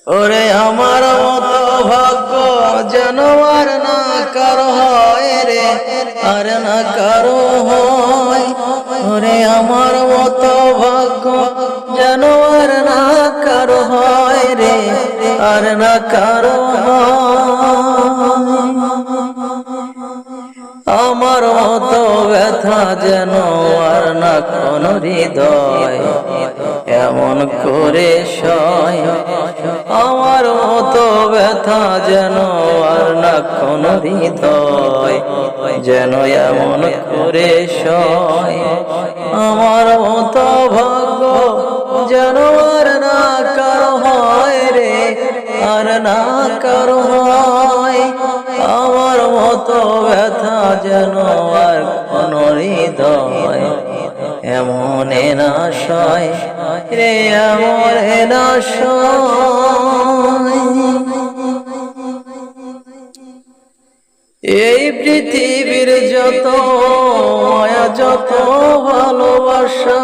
ওরে আমার মতো ভাগ্য যেন আর না কারো হয় রে, আর না কারো হয়। ওরে আমার মতো ভাগ্য যেন আর না কারো হয় রে, আর না কারো হয়। আমার মতো ব্যথা যেন আর না কোন হৃদয় এমন করে সয়। আমার মতো ব্যথা যেন আর না কোন হৃদয় যেন এমন করে সয়। আমার মতো ভাগ্য যেন আর না কারো হয় রে, আর না কারো হয়। আমার মতো ব্যথা যেন আর কোন হৃদয় এমন না সয় রে, এমন না সয়। এই পৃথিবীর যত মায়া যত ভালোবাসা